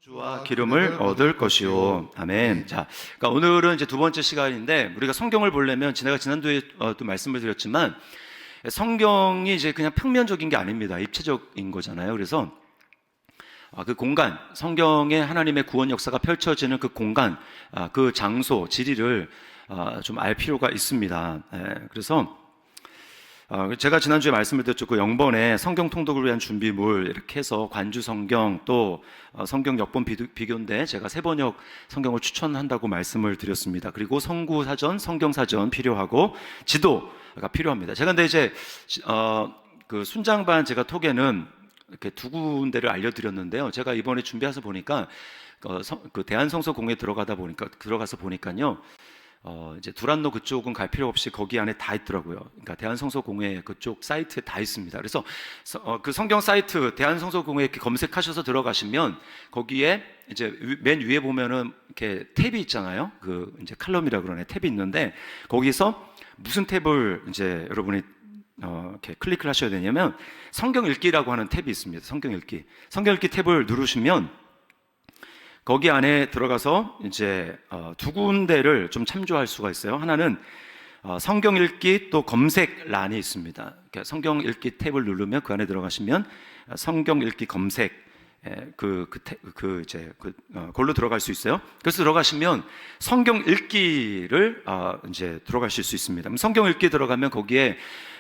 주와 기름을 얻을 것이요. 아멘. 자, 그러니까 오늘은 이제 두 번째 시간인데 우리가 성경을 보려면 제가 지난주에 또 말씀을 드렸지만 성경이 이제 그냥 평면적인 게 아닙니다. 입체적인 거잖아요. 그래서 그 공간, 성경에 하나님의 구원 역사가 펼쳐지는 그 공간, 그 장소, 지리를 좀 알 필요가 있습니다. 그래서 제가 지난주에 말씀을 드렸죠. 그 영번에 성경 통독을 위한 준비물 이렇게 해서 관주 성경 또 성경 역본 비교인데 제가 세 번역 성경을 추천한다고 말씀을 드렸습니다. 그리고 성구 사전, 성경 사전 필요하고 지도가 필요합니다. 제가 근데 이제 그 순장반 제가 톡에는 이렇게 두 군데를 알려드렸는데요. 제가 이번에 준비해서 보니까 그 대한성서공회에 들어가서 보니까요. 이제 두란노 그쪽은 갈 필요 없이 거기 안에 다 있더라고요. 그러니까 대한성서공회 그쪽 사이트에 다 있습니다. 그래서 그 성경 사이트 대한성서공회 이렇게 검색하셔서 들어가시면 거기에 이제 맨 위에 보면은 이렇게 탭이 있잖아요. 그 이제 칼럼이라 그러네. 탭이 있는데 거기서 무슨 탭을 이제 여러분이 이렇게 클릭을 하셔야 되냐면 성경 읽기라고 하는 탭이 있습니다. 성경 읽기 탭을 누르시면 거기 안에 들어가서 이제 두 군데를 좀 참조할 수가 있어요. 하나는 성경 읽기 또 검색란이 있습니다. 성경 읽기 탭을 누르면 그 안에 들어가시면 성경 읽기 검색 그걸로 들어갈 수 있어요. 그래서 들어가시면 성경 읽기를 이제 들어가실 수 있습니다. 성경 읽기 들어가면 거기에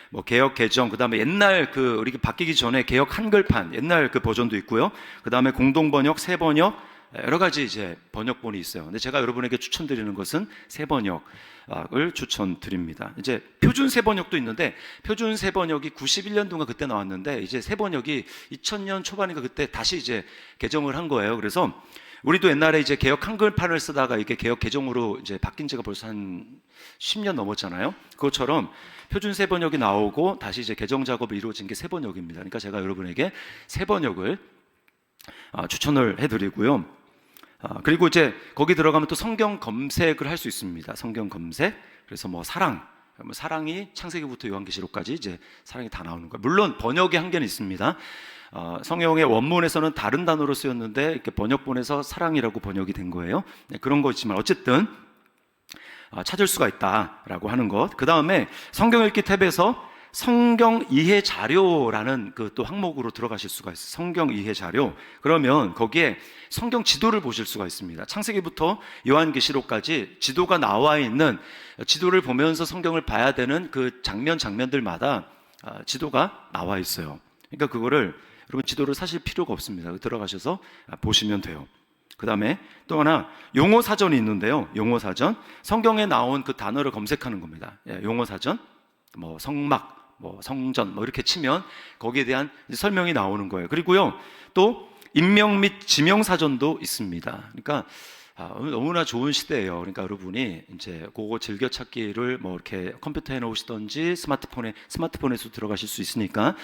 뭐 개역 개정, 그 다음에 옛날 우리 바뀌기 전에 개역 한글판 옛날 그 버전도 있고요. 그 다음에 공동 번역, 새 번역 여러 가지 이제 번역본이 있어요. 근데 제가 여러분에게 추천드리는 것은 새 번역을 추천드립니다. 이제 표준 새 번역도 있는데 표준 새 번역이 91년도인가 그때 나왔는데 이제 새 번역이 2000년 초반인가 그때 다시 이제 개정을 한 거예요. 그래서 우리도 옛날에 이제 개역 한글판을 쓰다가 이게 개역 개정으로 이제 바뀐 지가 벌써 한 10년 넘었잖아요. 그것처럼 표준 새 번역이 나오고 다시 이제 개정 작업이 이루어진 게 새 번역입니다. 그러니까 제가 여러분에게 새 번역을 추천을 해드리고요. 그리고 이제 거기 들어가면 또 성경 검색을 할 수 있습니다. 성경 검색. 그래서 뭐 사랑이 창세기부터 요한계시록까지 이제 사랑이 다 나오는 거예요. 물론 번역의 한계는 있습니다. 성경의 원문에서는 다른 단어로 쓰였는데 이렇게 번역본에서 사랑이라고 번역이 된 거예요. 네, 그런 거 있지만 어쨌든 찾을 수가 있다라고 하는 것. 그 다음에 성경 읽기 탭에서 성경 이해 자료라는 그 또 항목으로 들어가실 수가 있어요. 성경 이해 자료. 그러면 거기에 성경 지도를 보실 수가 있습니다. 창세기부터 요한계시록까지 지도가 나와 있는 지도를 보면서 성경을 봐야 되는 그 장면들마다 지도가 나와 있어요. 그러니까 그거를 여러분 지도를 사실 필요가 없습니다. 들어가셔서 보시면 돼요. 그 다음에 또 하나 용어 사전이 있는데요. 용어 사전. 성경에 나온 그 단어를 검색하는 겁니다. 용어 사전. 뭐 성막, 뭐 성전, 뭐 이렇게 치면 거기에 대한 설명이 나오는 거예요. 그리고요, 또 인명 및 지명 사전도 있습니다. 그러니까 너무나 좋은 시대예요. 그러니까 여러분이 이제 그거 즐겨찾기를 뭐 이렇게 컴퓨터에 놓으시던지 스마트폰에서 들어가실 수 있으니까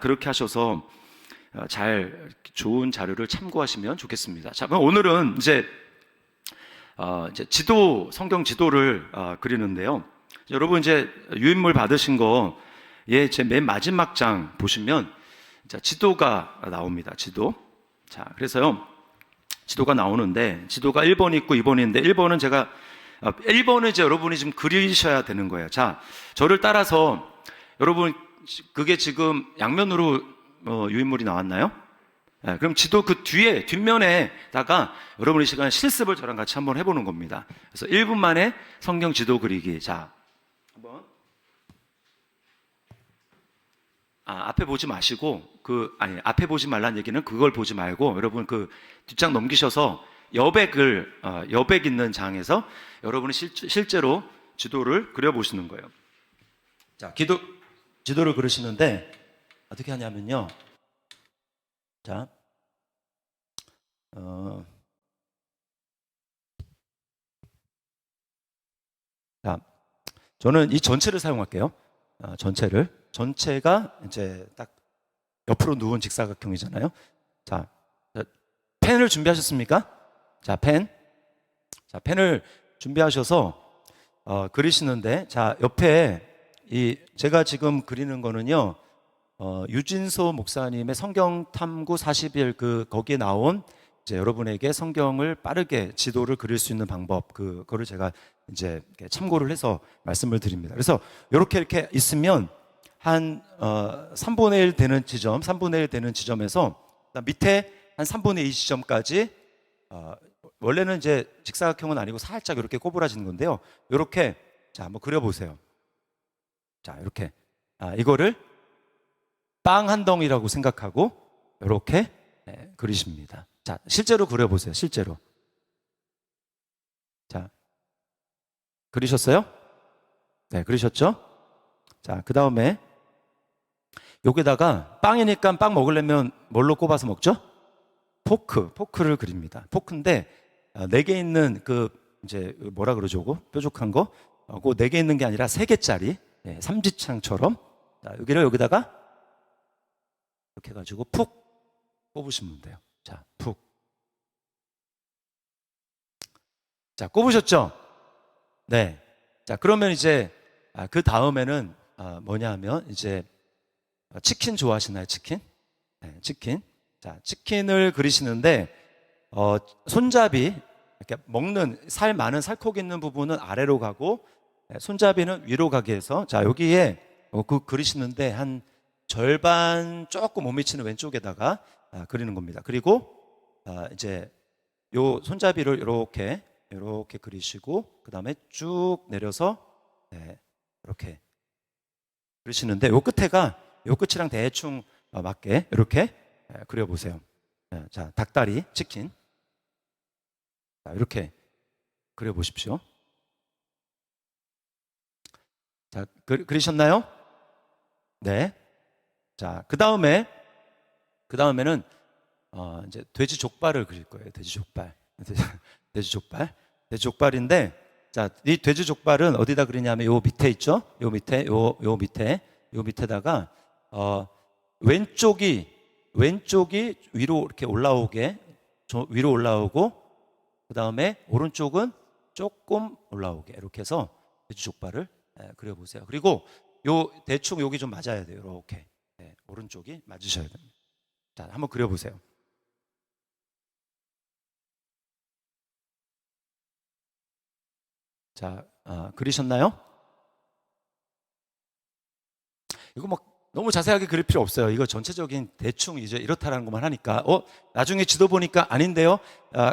그렇게 하셔서 좋은 자료를 참고하시면 좋겠습니다. 자, 그럼 오늘은 이제 성경 지도를 그리는데요. 여러분 이제 유인물 받으신 거 제 맨 마지막 장 보시면 지도가 나옵니다. 지도. 자, 그래서요. 지도가 나오는데 지도가 1번 있고 2번이 있는데 1번은 이제 여러분이 좀 그리셔야 되는 거예요. 자, 저를 따라서 여러분 그게 지금 양면으로 유인물이 나왔나요? 네, 그럼 지도 그 뒷면에다가 여러분이 시간 실습을 저랑 같이 한번 해보는 겁니다. 그래서 1분 만에 성경 지도 그리기. 자, 한번. 앞에 보지 마시고, 앞에 보지 말란 얘기는 그걸 보지 말고, 여러분 그 뒷장 넘기셔서 여백 있는 장에서 여러분이 실제로 지도를 그려보시는 거예요. 자, 지도를 그리시는데, 어떻게 하냐면요. 자, 저는 이 전체를 사용할게요. 전체가 이제 딱 옆으로 누운 직사각형이잖아요. 자, 펜을 준비하셨습니까? 자, 펜을 준비하셔서 그리시는데, 자, 옆에 제가 지금 그리는 거는요. 유진소 목사님의 성경 탐구 40일 거기에 나온 이제 여러분에게 성경을 빠르게 지도를 그릴 수 있는 방법, 그거를 제가 이제 참고를 해서 말씀을 드립니다. 그래서 이렇게 있으면 한 3분의 1 되는 지점, 3분의 1 되는 지점에서 밑에 한 3분의 2 지점까지 원래는 이제 직사각형은 아니고 살짝 이렇게 꼬부라지는 건데요. 이렇게 자 한번 그려보세요. 자 이렇게 이거를 빵 한 덩이라고 생각하고 이렇게 그리십니다. 자 실제로 그려보세요. 실제로. 자 그리셨어요? 네, 그리셨죠? 자 그 다음에 여기다가 빵이니까 빵 먹으려면 뭘로 꼽아서 먹죠? 포크를 그립니다. 포크인데 네 개 있는 그 이제 뭐라 그러죠? 그거? 뾰족한 거. 그 네 개 있는 게 아니라 세 개짜리 삼지창처럼 여기를 여기다가 이렇게 해가지고 푹 꼽으시면 돼요. 자, 푹. 자, 꼽으셨죠? 네. 자, 그러면 이제 그 다음에는 뭐냐 하면 이제 치킨 좋아하시나요? 치킨? 네, 치킨. 자, 치킨을 그리시는데 손잡이 이렇게 먹는 살 많은 살코기 있는 부분은 아래로 가고 손잡이는 위로 가게 해서 자 여기에 그 그리시는데 한 절반 조금 못 미치는 왼쪽에다가 그리는 겁니다. 그리고 이제 요 손잡이를 이렇게 그리시고 그 다음에 쭉 내려서 이렇게 그리시는데 요 끝이랑 대충 맞게 이렇게 그려보세요. 자 닭다리 치킨 자, 이렇게 그려보십시오. 자, 그리셨나요? 네. 자, 그 다음에는 이제 돼지 족발을 그릴 거예요. 돼지 족발. 돼지 족발인데, 자, 이 돼지 족발은 어디다 그리냐면 요 밑에 있죠? 요 밑에다가 왼쪽이 위로 이렇게 위로 올라오고 그 다음에 오른쪽은 조금 올라오게 이렇게 해서 돼지 족발을 그려보세요. 그리고 대충 여기 좀 맞아야 돼요. 이렇게 오른쪽이 맞으셔야 됩니다. 자, 한번 그려보세요. 자, 그리셨나요? 이거 막 너무 자세하게 그릴 필요 없어요. 이거 전체적인 대충 이제 이렇다라는 것만 하니까 나중에 지도 보니까 아닌데요.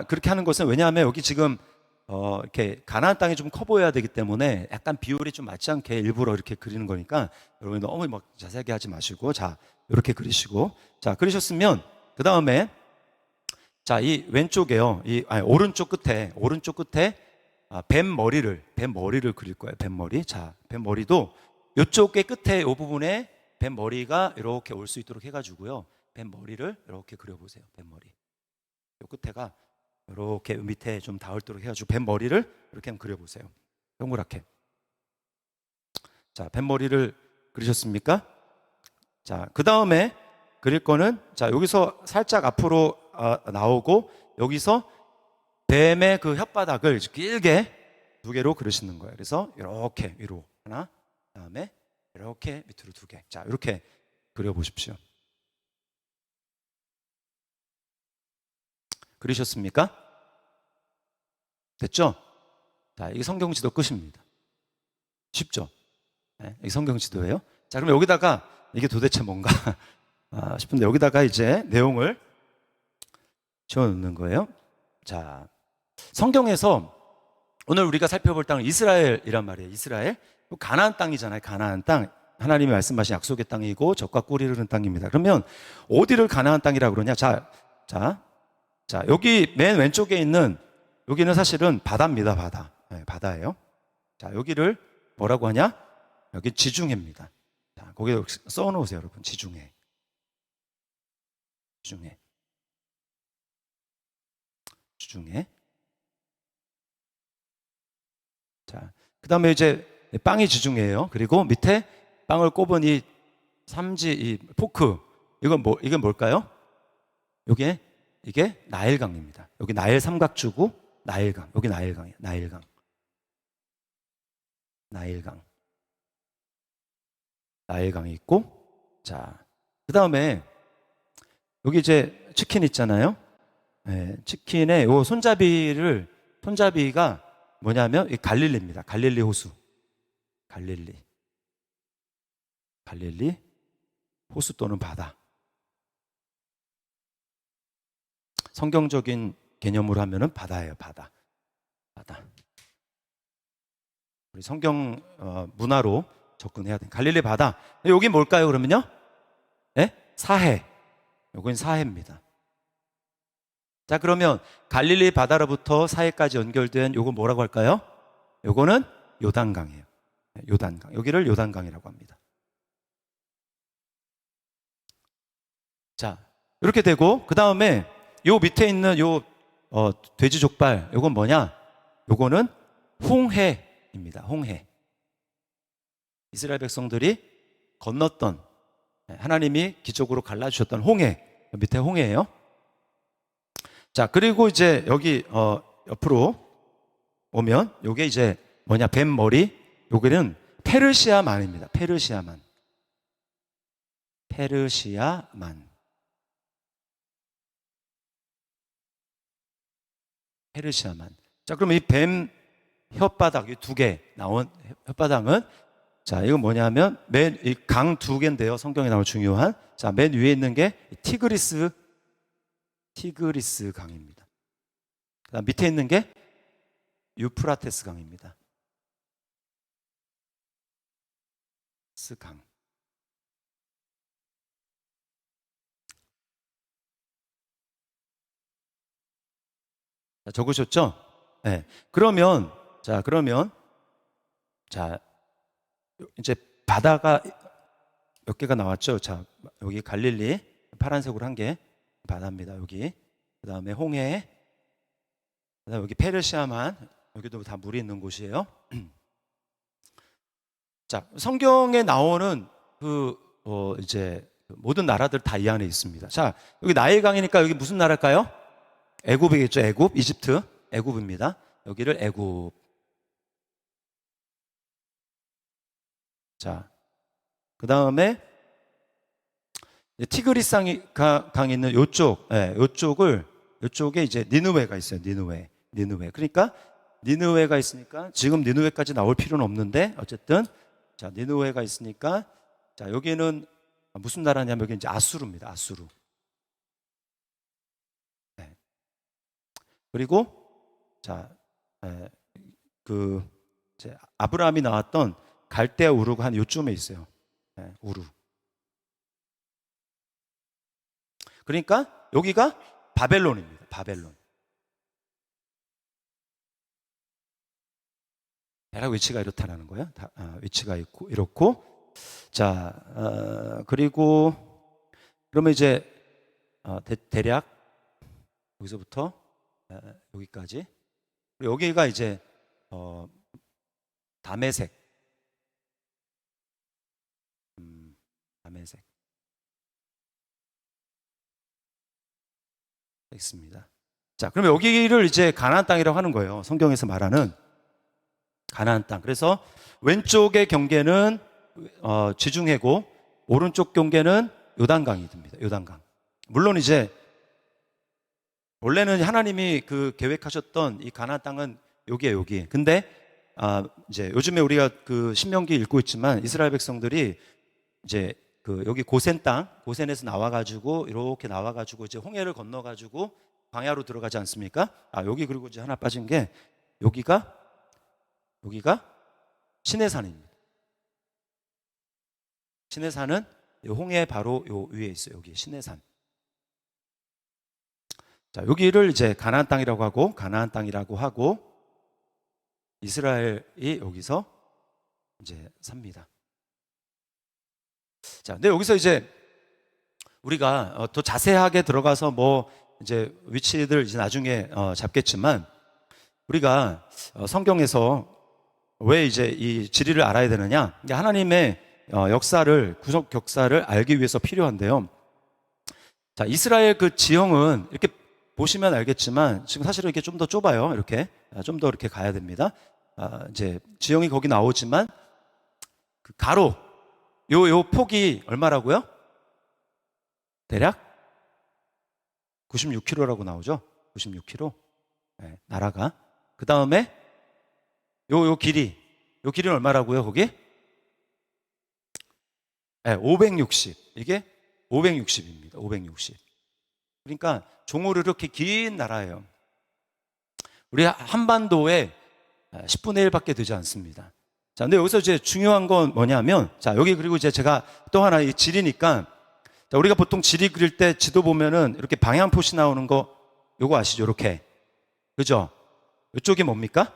그렇게 하는 것은 왜냐하면 여기 지금 이렇게 가나안 땅이 좀 커 보여야 되기 때문에 약간 비율이 좀 맞지 않게 일부러 이렇게 그리는 거니까 여러분 너무 막 자세하게 하지 마시고 자 이렇게 그리시고 자 그리셨으면 그 다음에 자 이 왼쪽에요 오른쪽 끝에 뱀 머리를 그릴 거예요. 뱀머리 자 뱀머리도 이쪽의 끝에 이 부분에 뱀 머리가 이렇게 올 수 있도록 해가지고요. 뱀 머리를 이렇게 그려보세요. 뱀 머리. 요 끝에가 이렇게 밑에 좀 닿을도록 해가지고 뱀 머리를 이렇게 한번 그려보세요. 동그랗게. 자, 뱀 머리를 그리셨습니까? 자, 그 다음에 그릴 거는 자 여기서 살짝 앞으로 나오고 여기서 뱀의 그 혓바닥을 길게 두 개로 그리시는 거예요. 그래서 이렇게 위로 하나, 그다음에 이렇게 밑으로 두 개. 자, 이렇게 그려보십시오. 그리셨습니까? 됐죠? 자, 이게 성경 지도 끝입니다. 쉽죠? 네, 이게 성경 지도예요. 자, 그럼 여기다가 이게 도대체 뭔가 싶은데 여기다가 이제 내용을 지어놓는 거예요. 자, 성경에서 오늘 우리가 살펴볼 땅은 이스라엘이란 말이에요. 이스라엘. 가나안 땅이잖아요. 가나안 땅. 하나님이 말씀하신 약속의 땅이고 젖과 꿀이 흐르는 땅입니다. 그러면 어디를 가나안 땅이라고 그러냐? 자, 여기 맨 왼쪽에 있는 여기는 사실은 바다입니다. 바다. 네, 바다예요. 자, 여기를 뭐라고 하냐? 여기 지중해입니다. 자, 거기에 써 놓으세요, 여러분. 지중해. 자, 그다음에 이제 빵이 지중해예요. 그리고 밑에 빵을 꼽은 이 포크. 이건 뭘까요? 이게 나일강입니다. 여기 나일 삼각주고 나일강. 여기 나일강이에요. 나일강이 있고 자, 그다음에 여기 이제 치킨 있잖아요. 치킨의 요 손잡이가 뭐냐면 이 갈릴리입니다. 갈릴리 호수. 갈릴리 호수 또는 바다. 성경적인 개념으로 하면은 바다예요, 바다. 우리 성경 문화로 접근해야 돼. 갈릴리 바다. 여기 뭘까요, 그러면요? 사해. 여긴 사해입니다. 자, 그러면 갈릴리 바다로부터 사해까지 연결된 요거 뭐라고 할까요? 요거는 요단강이에요. 요단강. 여기를 요단강이라고 합니다. 자, 이렇게 되고, 그 다음에 요 밑에 있는 돼지 족발, 요건 뭐냐? 요거는 홍해입니다. 홍해. 이스라엘 백성들이 건넜던, 하나님이 기적으로 갈라주셨던 홍해. 밑에 홍해예요. 자, 그리고 이제 여기 옆으로 오면 요게 이제 뭐냐? 뱀 머리. 요게는 페르시아만입니다. 페르시아만. 자, 그럼 이 뱀 혓바닥, 이 두 개 나온 혓바닥은, 자, 이건 뭐냐면 맨 이 강 두 개인데요. 성경에 나올 중요한. 자, 맨 위에 있는 게 티그리스 강입니다. 그다음 밑에 있는 게 유프라테스 강입니다. 강. 자, 적으셨죠? 네. 그러면 이제 바다가 몇 개가 나왔죠? 자, 여기 갈릴리 파란색으로 한 개 바다입니다. 여기. 그다음에 홍해. 그다음에 여기 페르시아만. 여기도 다 물이 있는 곳이에요. 자, 성경에 나오는 이제 모든 나라들 다 이 안에 있습니다. 자, 여기 나일강이니까 여기 무슨 나라일까요? 애굽이겠죠. 애굽, 이집트, 애굽입니다. 여기를 애굽. 자, 그 다음에 티그리스 강이 있는 요쪽에 이제 니느웨가 있어요. 니느웨. 그러니까 니느웨가 있으니까 지금 니느웨까지 나올 필요는 없는데 어쨌든 자, 니느웨가 있으니까 자, 여기는 무슨 나라냐면 여기 이제 아수르입니다. 아수르. 네. 그리고 자, 이제 아브라함이 나왔던 갈대아 우르가 한 요쯤에 있어요. 우르. 그러니까 여기가 바벨론입니다. 바벨론. 대략 위치가 이렇다라는 거예요. 위치가 있고 이렇고. 자, 그리고 그러면 이제 대략 여기서부터 여기까지. 그리고 여기가 이제 다메섹. 다메섹. 있습니다. 자, 그러면 여기를 이제 가나안 땅이라고 하는 거예요. 성경에서 말하는 가나안 땅. 그래서 왼쪽의 경계는 지중해고 오른쪽 경계는 요단강이 됩니다. 요단강. 물론 이제 원래는 하나님이 그 계획하셨던 이 가나안 땅은 여기에요, 여기. 근데 이제 요즘에 우리가 그 신명기 읽고 있지만 이스라엘 백성들이 이제 여기 고센 땅, 고센에서 나와가지고 이렇게 나와가지고 이제 홍해를 건너가지고 광야로 들어가지 않습니까? 여기 그리고 이제 하나 빠진 게 여기가 시내산입니다. 시내산은 홍해 바로 요 위에 있어요. 여기 시내산. 자, 여기를 이제 가나안 땅이라고 하고 이스라엘이 여기서 이제 삽니다. 자, 근데 여기서 이제 우리가 더 자세하게 들어가서 뭐 이제 위치들 이제 나중에 잡겠지만 우리가 성경에서 왜 이제 이 지리를 알아야 되느냐? 하나님의 구속 역사를 알기 위해서 필요한데요. 자, 이스라엘 그 지형은 이렇게 보시면 알겠지만 지금 사실은 이렇게 좀 더 좁아요. 이렇게 좀 더 이렇게 가야 됩니다. 이제 지형이 거기 나오지만 그 가로 요 폭이 얼마라고요? 대략 96km라고 나오죠. 96km. 네, 나라가. 그 다음에 요 길이는 얼마라고요, 거기? 네, 560. 이게 560입니다. 560. 그러니까 종으로 이렇게 긴 나라예요. 우리 한반도에 10분의 1밖에 되지 않습니다. 자, 근데 여기서 이제 중요한 건 뭐냐면, 자, 여기 그리고 이제 제가 또 하나 이 지리니까, 자, 우리가 보통 지리 그릴 때 지도 보면은 이렇게 방향표시 나오는 거, 요거 아시죠? 이렇게. 그죠? 이쪽이 뭡니까?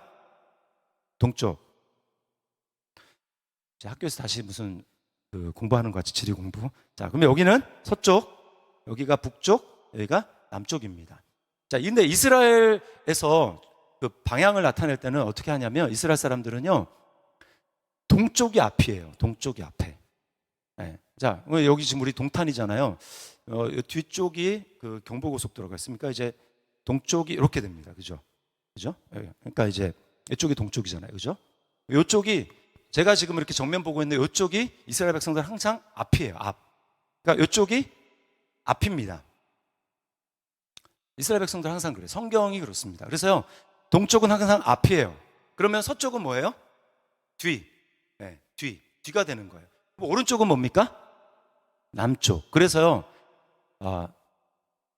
동쪽. 학교에서 다시 무슨 공부하는 것 같이 지리 공부. 자, 그러면 여기는 서쪽, 여기가 북쪽, 여기가 남쪽입니다. 자, 근데 이스라엘에서 그 방향을 나타낼 때는 어떻게 하냐면, 이스라엘 사람들은요, 동쪽이 앞이에요. 동쪽이 앞에. 네. 자, 여기 지금 우리 동탄이잖아요. 뒤쪽이 그 경부고속도로가 있으니까 이제 동쪽이 이렇게 됩니다. 그죠? 그죠? 그러니까 이제 이쪽이 동쪽이잖아요. 그죠? 이쪽이 제가 지금 이렇게 정면 보고 있는데 이쪽이 이스라엘 백성들 항상 앞이에요. 앞. 그러니까 이쪽이 앞입니다. 이스라엘 백성들 항상 그래요. 성경이 그렇습니다. 그래서요, 동쪽은 항상 앞이에요. 그러면 서쪽은 뭐예요? 뒤. 네, 뒤가 되는 거예요. 오른쪽은 뭡니까? 남쪽. 그래서요,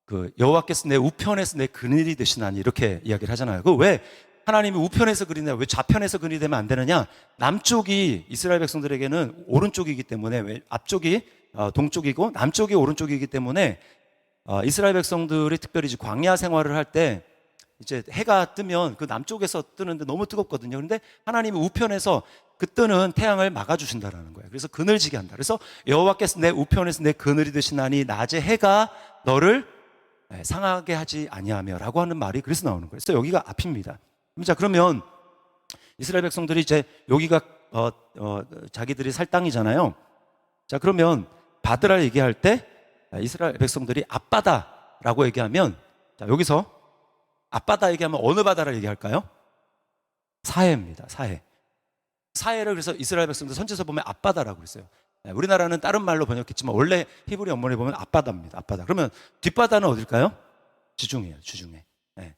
그 여호와께서 내 우편에서 내 그늘이 되시나니 이렇게 이야기를 하잖아요. 그 왜 하나님이 우편에서 그리냐, 왜 좌편에서 그리 되면 안 되느냐? 남쪽이 이스라엘 백성들에게는 오른쪽이기 때문에, 왜 앞쪽이 동쪽이고 남쪽이 오른쪽이기 때문에 이스라엘 백성들이 특별히 이제 광야 생활을 할 때 이제 해가 뜨면 그 남쪽에서 뜨는데 너무 뜨겁거든요. 그런데 하나님이 우편에서 그 뜨는 태양을 막아주신다라는 거예요. 그래서 그늘지게 한다. 그래서 여호와께서 내 우편에서 내 그늘이 되시나니 낮에 해가 너를 상하게 하지 아니하며 라고 하는 말이 그래서 나오는 거예요. 그래서 여기가 앞입니다. 자, 그러면 이스라엘 백성들이 이제 여기가 자기들이 살 땅이잖아요. 자, 그러면 바드라 얘기할 때 이스라엘 백성들이 앞바다라고 얘기하면, 자, 여기서 앞바다 얘기하면 어느 바다를 얘기할까요? 사해입니다. 사해를 그래서 이스라엘 백성들 선지서 보면 앞바다라고 했어요. 우리나라는 다른 말로 번역했지만 원래 히브리 원문에 보면 앞바다입니다. 앞바다. 그러면 뒷바다는 어딜까요? 지중해요. 지중해. 네.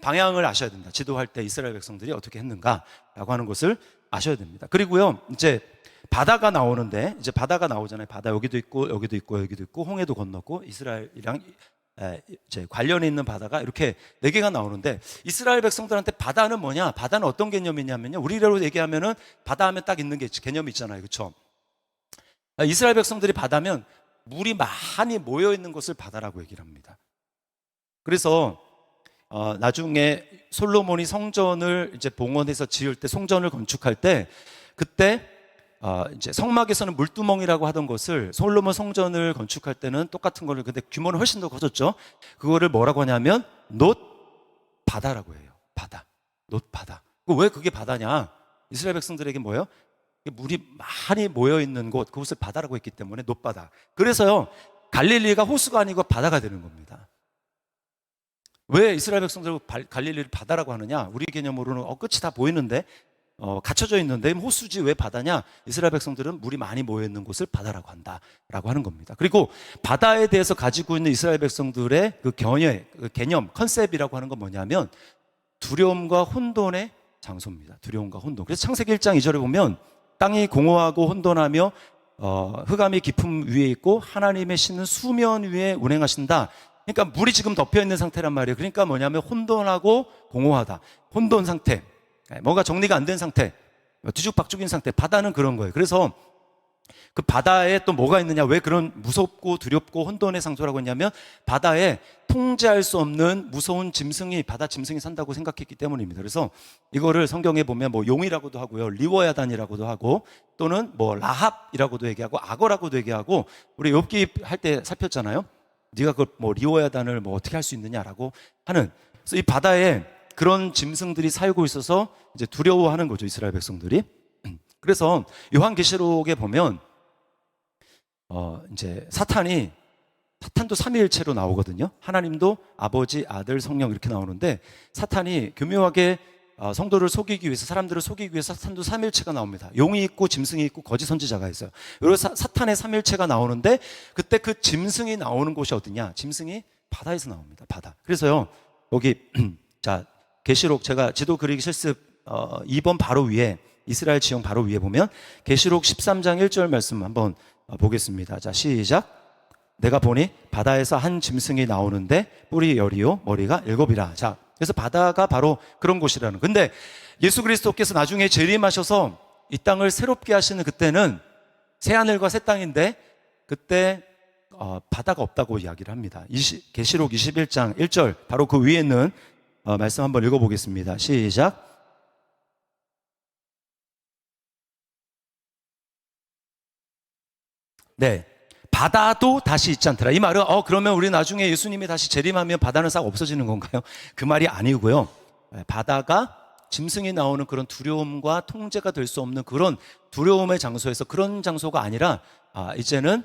방향을 아셔야 된다. 지도할 때 이스라엘 백성들이 어떻게 했는가라고 하는 것을 아셔야 됩니다. 그리고요, 이제 바다가 나오는데, 이제 바다가 나오잖아요. 바다 여기도 있고 여기도 있고 여기도 있고 홍해도 건넜고 이스라엘이랑 이제 관련이 있는 바다가 이렇게 4개가 나오는데, 이스라엘 백성들한테 바다는 뭐냐? 바다는 어떤 개념이냐면요, 우리로 얘기하면은 바다 하면 딱 있는 게 개념이 있잖아요. 그렇죠? 이스라엘 백성들이 바다면 물이 많이 모여 있는 것을 바다라고 얘기를 합니다. 그래서 나중에 솔로몬이 성전을 이제 봉헌해서 지을 때, 성전을 건축할 때, 그때 이제 성막에서는 물두멍이라고 하던 것을 솔로몬 성전을 건축할 때는 똑같은 거를, 근데 규모는 훨씬 더 커졌죠. 그거를 뭐라고 하냐면 놋바다라고 해요. 바다. 놋바다. 왜 그게 바다냐? 이스라엘 백성들에게 뭐예요? 물이 많이 모여 있는 곳, 그곳을 바다라고 했기 때문에 놋바다. 그래서요, 갈릴리가 호수가 아니고 바다가 되는 겁니다. 왜 이스라엘 백성들 갈릴리를 바다라고 하느냐? 우리 개념으로는 끝이 다 보이는데, 갇혀져 있는데 호수지 왜 바다냐? 이스라엘 백성들은 물이 많이 모여 있는 곳을 바다라고 한다라고 하는 겁니다. 그리고 바다에 대해서 가지고 있는 이스라엘 백성들의 그 개념, 컨셉이라고 하는 건 뭐냐면 두려움과 혼돈의 장소입니다. 두려움과 혼돈. 그래서 창세기 1장 2절에 보면 땅이 공허하고 혼돈하며 흑암이 깊음 위에 있고 하나님의 신은 수면 위에 운행하신다. 그러니까 물이 지금 덮여 있는 상태란 말이에요. 그러니까 뭐냐면 혼돈하고 공허하다. 혼돈 상태. 뭔가 정리가 안 된 상태, 뒤죽박죽인 상태. 바다는 그런 거예요. 그래서 그 바다에 또 뭐가 있느냐, 왜 그런 무섭고 두렵고 혼돈의 상소라고 했냐면 바다에 통제할 수 없는 무서운 짐승이, 바다 짐승이 산다고 생각했기 때문입니다. 그래서 이거를 성경에 보면 뭐 용이라고도 하고요, 리워야단이라고도 하고, 또는 뭐 라합이라고도 얘기하고 악어라고도 얘기하고, 우리 욥기 할 때 살폈잖아요. 네가 그걸 뭐 리워야단을 뭐 어떻게 할 수 있느냐라고 하는. 그래서 이 바다에 그런 짐승들이 살고 있어서 이제 두려워하는 거죠, 이스라엘 백성들이. 그래서 요한계시록에 보면 이제 사탄도 삼위일체로 나오거든요. 하나님도 아버지, 아들, 성령 이렇게 나오는데, 사탄이 교묘하게 성도를 속이기 위해서, 사람들을 속이기 위해서 사탄도 삼위일체가 나옵니다. 용이 있고 짐승이 있고 거짓 선지자가 있어요. 그래서 사탄의 삼위일체가 나오는데, 그때 그 짐승이 나오는 곳이 어디냐? 짐승이 바다에서 나옵니다. 바다. 그래서요, 여기, 자, 계시록 제가 지도 그리기 실습 2번 바로 위에, 이스라엘 지형 바로 위에 보면 계시록 13장 1절 말씀 한번 보겠습니다. 자, 시작. 내가 보니 바다에서 한 짐승이 나오는데 뿔이 10이요 머리가 7이라. 자, 그래서 바다가 바로 그런 곳이라는. 근데 예수 그리스도께서 나중에 재림하셔서 이 땅을 새롭게 하시는 그때는 새하늘과 새 땅인데 그때 바다가 없다고 이야기를 합니다. 계시록 21장 1절 바로 그 위에 있는 말씀 한번 읽어보겠습니다. 시작. 네, 바다도 다시 있지 않더라. 이 말은 그러면 우리 나중에 예수님이 다시 재림하면 바다는 싹 없어지는 건가요? 그 말이 아니고요. 바다가 짐승이 나오는 그런 두려움과 통제가 될 수 없는 그런 두려움의 장소에서 그런 장소가 아니라 이제는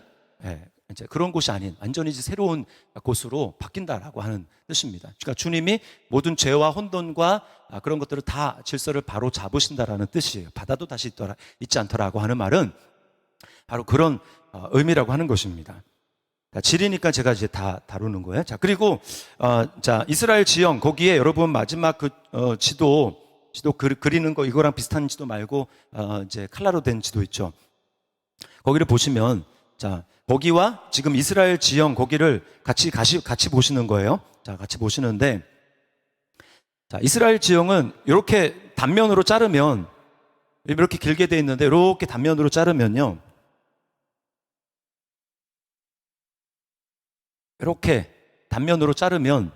이제 그런 곳이 아닌 완전히 이제 새로운 곳으로 바뀐다라고 하는 뜻입니다. 그러니까 주님이 모든 죄와 혼돈과 그런 것들을 다 질서를 바로 잡으신다라는 뜻이에요. 바다도 다시 있지 않더라고 하는 말은 바로 그런 의미라고 하는 것입니다. 질이니까 제가 이제 다 다루는 거예요. 자, 그리고 자, 이스라엘 지형 거기에 여러분 마지막 그 지도 그리는 거 이거랑 비슷한 지도 말고 이제 칼라로 된 지도 있죠. 거기를 보시면 자, 거기와 지금 이스라엘 지형 거기를 같이 보시는 거예요. 자, 같이 보시는데 자, 이스라엘 지형은 이렇게 단면으로 자르면 이렇게 길게 돼 있는데 이렇게 단면으로 자르면요. 이렇게 단면으로 자르면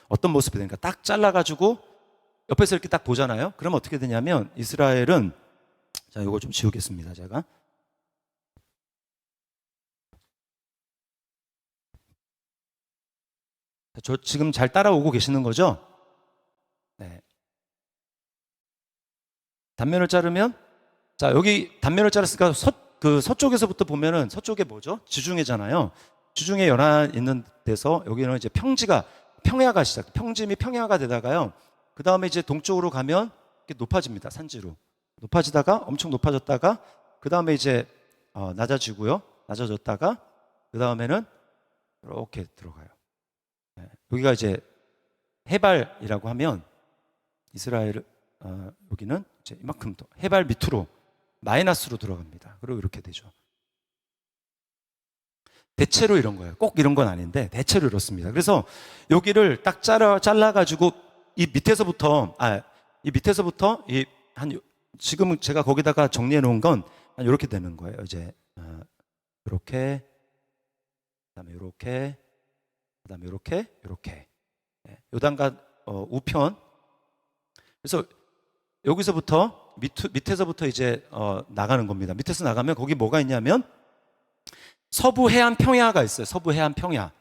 어떤 모습이 되니까 딱 잘라가지고 옆에서 이렇게 딱 보잖아요. 그러면 어떻게 되냐면 이스라엘은 자, 이거 좀 지우겠습니다. 제가 저 지금 잘 따라오고 계시는 거죠? 네. 단면을 자르면 자, 여기 단면을 자랐으니까 서쪽에서부터 보면은 서쪽에 뭐죠? 지중해잖아요. 지중해 연안 있는 데서 여기는 이제 평야가 평지미 평야가 되다가요. 그 다음에 이제 동쪽으로 가면 이렇게 높아집니다. 산지로. 높아지다가 엄청 높아졌다가 그 다음에 이제 낮아지고요. 낮아졌다가 그 다음에는 이렇게 들어가요. 네. 여기가 이제 해발이라고 하면 이스라엘 여기는 이제 이만큼 더 해발 밑으로 마이너스로 들어갑니다. 그리고 이렇게 되죠. 대체로 이런 거예요. 꼭 이런 건 아닌데 대체로 이렇습니다. 그래서 여기를 딱 잘라가지고 이 밑에서부터 지금 제가 거기다가 정리해 놓은 건 이렇게 되는 거예요. 이제 이렇게 그다음에 이렇게 그다음에 이렇게 요단강 우편. 그래서 여기서부터 밑에서부터 이제 나가는 겁니다. 밑에서 나가면 거기 뭐가 있냐면 서부 해안 평야가 있어요. 서부 해안 평야.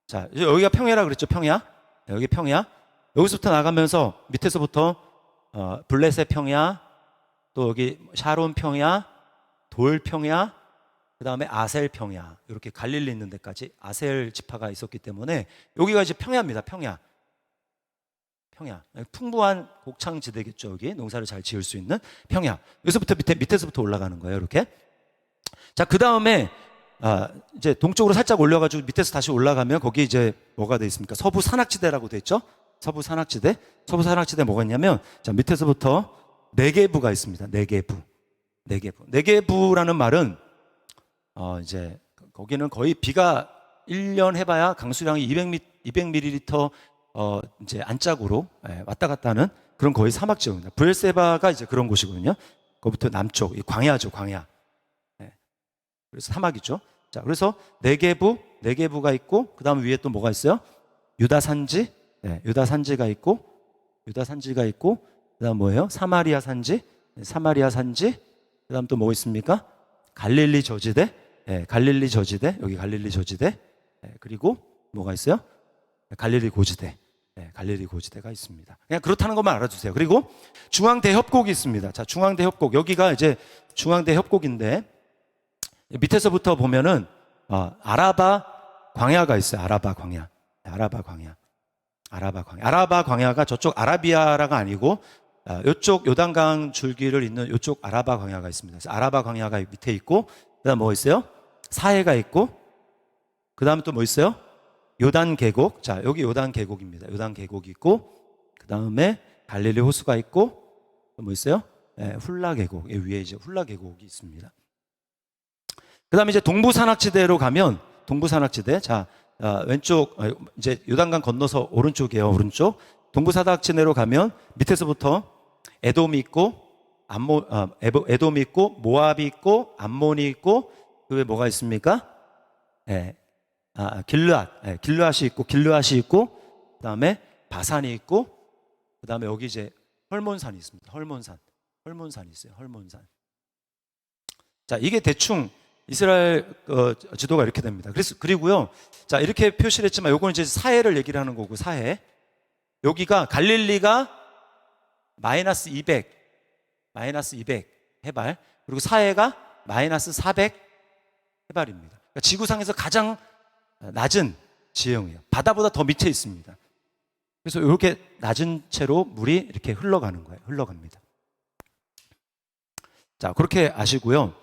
자, 여기가 평야라 그랬죠. 평야. 여기 평야. 여기서부터 나가면서 밑에서부터 블레셋 평야, 또 여기 샤론 평야, 돌 평야, 그 다음에 아셀 평야. 이렇게 갈릴리 있는 데까지 아셀 지파가 있었기 때문에 여기가 이제 평야입니다. 평야. 풍부한 곡창지대겠죠. 여기 농사를 잘 지을 수 있는 평야. 여기서부터 밑에서부터 올라가는 거예요. 이렇게. 자, 그 다음에 이제 동쪽으로 살짝 올려가지고 밑에서 다시 올라가면 거기 이제 뭐가 돼 있습니까? 서부 산악지대라고 돼 있죠. 서부 산악지대 뭐가 있냐면 자, 밑에서부터 네게부가 있습니다. 네게부라는 말은 이제 거기는 거의 비가 1년 해봐야 강수량이 200ml 이제 안짝으로 왔다 갔다 하는 그런 거의 사막 지역입니다. 브엘세바가 이제 그런 곳이거든요. 거기부터 남쪽, 광야죠, 광야. 그래서 사막이죠. 자, 그래서 네게부가 있고, 그 다음 위에 또 뭐가 있어요? 유다 산지, 유다 산지가 있고, 그 다음 뭐예요? 사마리아 산지, 그 다음 또 뭐 있습니까? 갈릴리 저지대, 여기 갈릴리 저지대, 그리고 뭐가 있어요? 갈릴리 고지대가 있습니다. 그냥 그렇다는 것만 알아주세요. 그리고 중앙대협곡이 있습니다. 자, 중앙대협곡. 여기가 이제 중앙대협곡인데, 밑에서부터 보면은 아라바 광야가 있어요. 아라바 광야가 저쪽 아라비아라가 아니고 이쪽 요단강 줄기를 잇는 이쪽 아라바 광야가 있습니다. 그래서 아라바 광야가 밑에 있고 그다음 뭐 있어요? 사해가 있고 그다음에 또 뭐 있어요? 요단 계곡. 자, 여기 요단 계곡입니다. 요단 계곡이 있고, 그 다음에 갈릴리 호수가 있고, 또 뭐 있어요? 훌라 계곡. 위에 이제 훌라 계곡이 있습니다. 그 다음에 이제 동부 산악지대로 가면, 동부 산악지대. 자, 왼쪽, 이제 요단강 건너서 오른쪽이에요. 오른쪽. 동부 산악지대로 가면 밑에서부터 에돔이 있고, 에돔이 있고, 모압이 있고, 암몬이 있고, 그 외에 뭐가 있습니까? 길르앗이 있고, 그 다음에 바산이 있고, 그 다음에 여기 이제 헐몬산이 있습니다. 헐몬산이 있어요. 헐몬산. 자, 이게 대충 이스라엘 지도가 이렇게 됩니다. 그리고요, 자, 이렇게 표시를 했지만 요거는 이제 사해를 얘기를 하는 거고, 사해. 여기가 갈릴리가 마이너스 200 해발, 그리고 사해가 마이너스 400 해발입니다. 그러니까 지구상에서 가장 낮은 지형이에요. 바다보다 더 밑에 있습니다. 그래서 이렇게 낮은 채로 물이 이렇게 흘러가는 거예요. 흘러갑니다. 자, 그렇게 아시고요.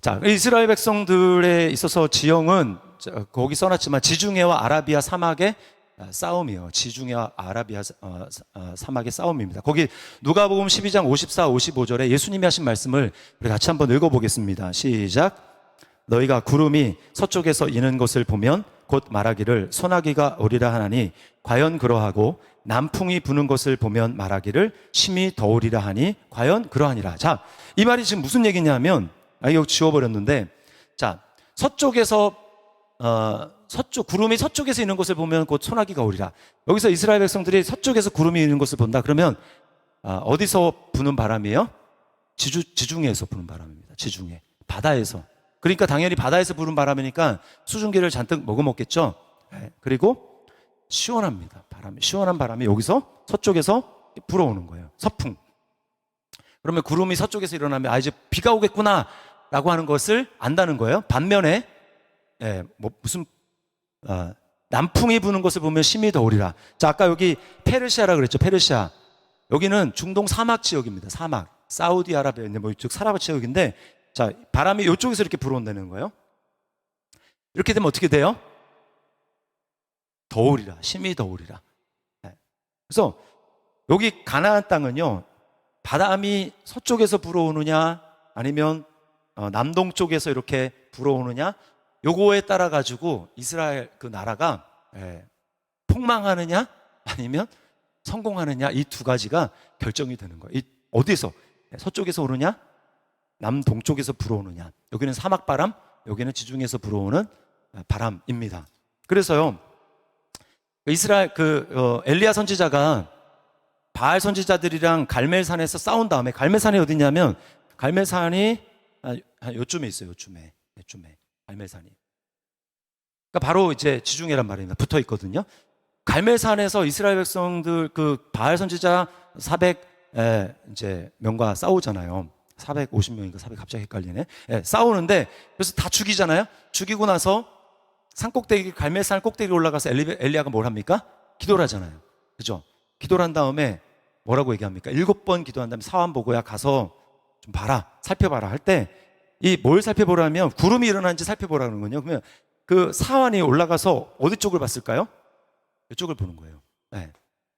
자, 이스라엘 백성들에 있어서 지형은 거기 써놨지만 지중해와 아라비아 사막의 싸움이에요. 지중해와 아라비아 사막의 싸움입니다. 거기 누가복음 12장 54, 55절에 예수님이 하신 말씀을 우리 같이 한번 읽어보겠습니다. 시작. 너희가 구름이 서쪽에서 이는 것을 보면 곧 말하기를 소나기가 오리라 하나니 과연 그러하고 남풍이 부는 것을 보면 말하기를 심히 더우리라 하니 과연 그러하니라. 자, 이 말이 지금 무슨 얘기냐면, 이거 지워버렸는데, 자, 구름이 서쪽에서 있는 것을 보면 곧 소나기가 오리라. 여기서 이스라엘 백성들이 서쪽에서 구름이 있는 것을 본다. 그러면 어디서 부는 바람이에요? 지중해에서 부는 바람입니다. 지중해, 바다에서. 그러니까 당연히 바다에서 부는 바람이니까 수증기를 잔뜩 머금었겠죠. 그리고 시원합니다. 시원한 바람이 여기서 서쪽에서 불어오는 거예요. 서풍. 그러면 구름이 서쪽에서 일어나면 이제 비가 오겠구나 라고 하는 것을 안다는 거예요. 반면에 남풍이 부는 것을 보면 심히 더우리라. 자, 아까 여기 페르시아라 그랬죠. 페르시아. 여기는 중동 사막 지역입니다. 사막. 사우디아라비아 뭐 이쪽 사막 지역인데, 자, 바람이 이쪽에서 이렇게 불어온다는 거예요. 이렇게 되면 어떻게 돼요? 더우리라. 심히 더우리라. 그래서 여기 가나안 땅은요, 바람이 서쪽에서 불어오느냐 아니면 남동쪽에서 이렇게 불어오느냐, 요거에 따라 가지고 이스라엘 그 나라가 폭망하느냐 아니면 성공하느냐, 이 두 가지가 결정이 되는 거예요. 어디에서? 서쪽에서 오느냐 남동쪽에서 불어오느냐. 여기는 사막바람, 여기는 지중해에서 불어오는 바람입니다. 그래서요, 이스라엘 엘리야 선지자가 바알 선지자들이랑 갈멜산에서 싸운 다음에, 갈멜산이 어디냐면 갈멜산이 요쯤에 있어요. 요쯤에 갈멜산이. 그러니까 바로 이제 지중해란 말입니다. 붙어 있거든요. 갈멜산에서 이스라엘 백성들 바알 선지자 400명과 싸우잖아요. 450명인가 400, 갑자기 헷갈리네. 싸우는데, 그래서 다 죽이잖아요. 죽이고 나서 갈멜산 꼭대기 올라가서 엘리야가 뭘 합니까? 기도를 하잖아요. 그죠? 기도를 한 다음에 뭐라고 얘기합니까? 7번 기도한 다음에 사환 보고야 가서 좀 봐라, 살펴봐라 할 때, 뭘 살펴보라면 구름이 일어나는지 살펴보라 그러는군요. 그러면 그 사환이 올라가서 어디 쪽을 봤을까요? 이쪽을 보는 거예요.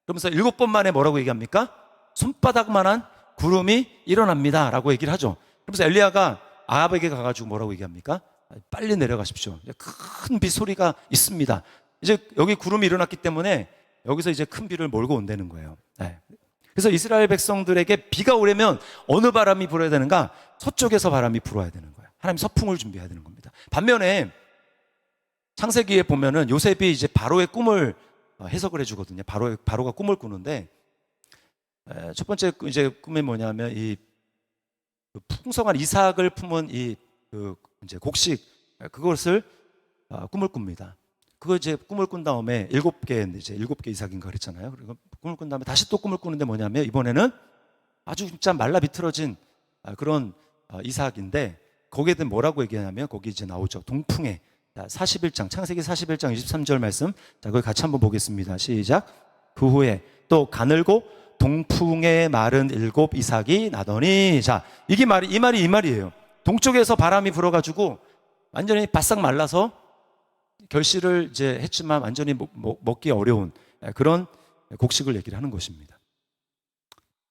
그러면서 7번 만에 뭐라고 얘기합니까? 손바닥만한 구름이 일어납니다 라고 얘기를 하죠. 그러면서 엘리야가 아합에게 가가지고 뭐라고 얘기합니까? 빨리 내려가십시오. 큰 비 소리가 있습니다. 이제 여기 구름이 일어났기 때문에 여기서 이제 큰 비를 몰고 온다는 거예요. 그래서 이스라엘 백성들에게 비가 오려면 어느 바람이 불어야 되는가? 서쪽에서 바람이 불어야 되는 거예요. 하나님 서풍을 준비해야 되는 겁니다. 반면에 창세기에 보면은 요셉이 이제 바로의 꿈을 해석을 해주거든요. 바로가 꿈을 꾸는데, 첫 번째 이제 꿈이 뭐냐면 풍성한 이삭을 품은 이제 곡식, 그것을 꿈을 꿉니다. 그거 이제 꿈을 꾼 다음에 7개 이삭인가 그랬잖아요. 그리고 꿈을 꾼 다음에 다시 또 꿈을 꾸는데 뭐냐면 이번에는 아주 진짜 말라 비틀어진 그런 이삭인데, 거기에 대해 뭐라고 얘기하냐면 거기 이제 나오죠. 동풍에 41장, 창세기 41장 23절 말씀. 자, 그걸 같이 한번 보겠습니다. 시작. 그 후에 또 가늘고 동풍에 마른 7 이삭이 나더니. 자, 이 말이에요. 동쪽에서 바람이 불어가지고 완전히 바싹 말라서 결실을 이제 했지만 완전히 먹기 어려운 그런 곡식을 얘기를 하는 것입니다.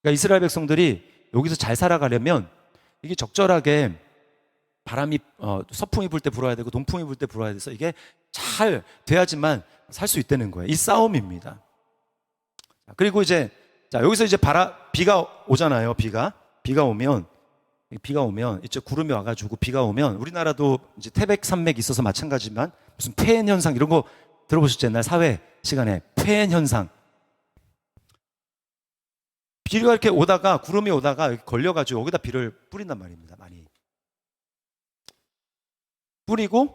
그러니까 이스라엘 백성들이 여기서 잘 살아가려면 이게 적절하게 바람이 서풍이 불 때 불어야 되고 동풍이 불 때 불어야 돼서 이게 잘 돼야지만 살 수 있다는 거예요. 이 싸움입니다. 그리고 이제 자, 여기서 이제 비가 오잖아요. 비가 오면 이제 구름이 와가지고 비가 오면 우리나라도 이제 태백산맥이 있어서 마찬가지지만 무슨 폐엔 현상 이런 거 들어보셨죠? 옛날 사회 시간에 폐엔 현상. 비가 이렇게 오다가 구름이 오다가 이렇게 걸려가지고 여기다 비를 뿌린단 말입니다. 많이 뿌리고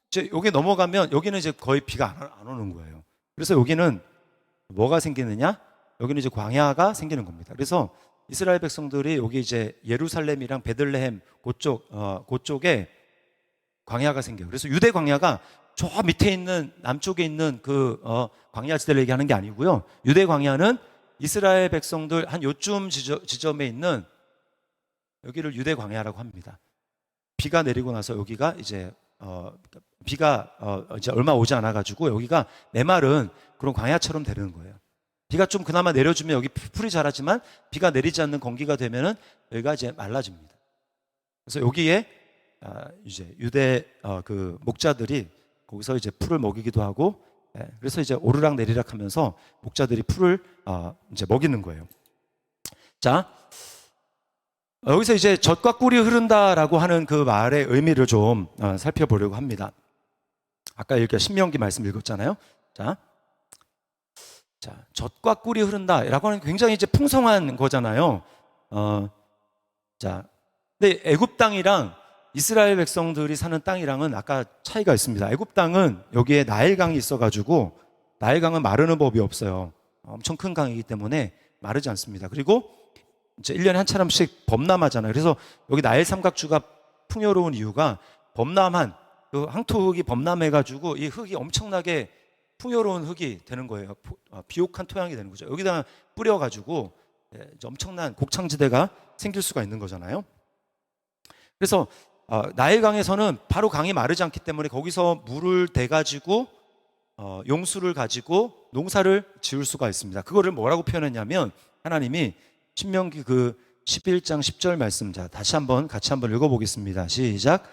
이제 여기 넘어가면 여기는 이제 거의 비가 안 오는 거예요. 그래서 여기는 뭐가 생기느냐? 여기는 이제 광야가 생기는 겁니다. 그래서 이스라엘 백성들이 여기 이제 예루살렘이랑 베들레헴 그쪽에 광야가 생겨요. 그래서 유대 광야가 저 밑에 있는 남쪽에 있는 그 광야 지대를 얘기하는 게 아니고요. 유대 광야는 이스라엘 백성들 한 요쯤 지점에 있는 여기를 유대 광야라고 합니다. 비가 내리고 나서 여기가 이제 비가 이제 얼마 오지 않아 가지고 여기가 메마른 그런 광야처럼 되는 거예요. 비가 좀 그나마 내려주면 여기 풀이 자라지만 비가 내리지 않는 건기가 되면은 여기가 이제 말라집니다. 그래서 여기에 이제 유대 그 목자들이 거기서 이제 풀을 먹이기도 하고, 그래서 이제 오르락 내리락 하면서 목자들이 풀을 이제 먹이는 거예요. 자, 여기서 이제 젖과 꿀이 흐른다라고 하는 그 말의 의미를 좀 살펴보려고 합니다. 아까 이렇게 신명기 말씀 읽었잖아요. 자, 젖과 꿀이 흐른다라고 하는 굉장히 이제 풍성한 거잖아요. 자, 근데 애굽 땅이랑 이스라엘 백성들이 사는 땅이랑은 아까 차이가 있습니다. 애굽 땅은 여기에 나일강이 있어가지고 나일강은 마르는 법이 없어요. 엄청 큰 강이기 때문에 마르지 않습니다. 그리고 이제 1년에 한 차람씩 범람하잖아요. 그래서 여기 나일 삼각주가 풍요로운 이유가 범람한 그 황토흙이 범람해가지고 이 흙이 엄청나게 풍요로운 흙이 되는 거예요. 비옥한 토양이 되는 거죠. 여기다가 뿌려가지고 엄청난 곡창지대가 생길 수가 있는 거잖아요. 그래서 나일강에서는 바로 강이 마르지 않기 때문에 거기서 물을 대가지고 용수를 가지고 농사를 지을 수가 있습니다. 그거를 뭐라고 표현했냐면 하나님이 신명기 그 11장 10절 말씀, 자 같이 한번 읽어보겠습니다. 시작.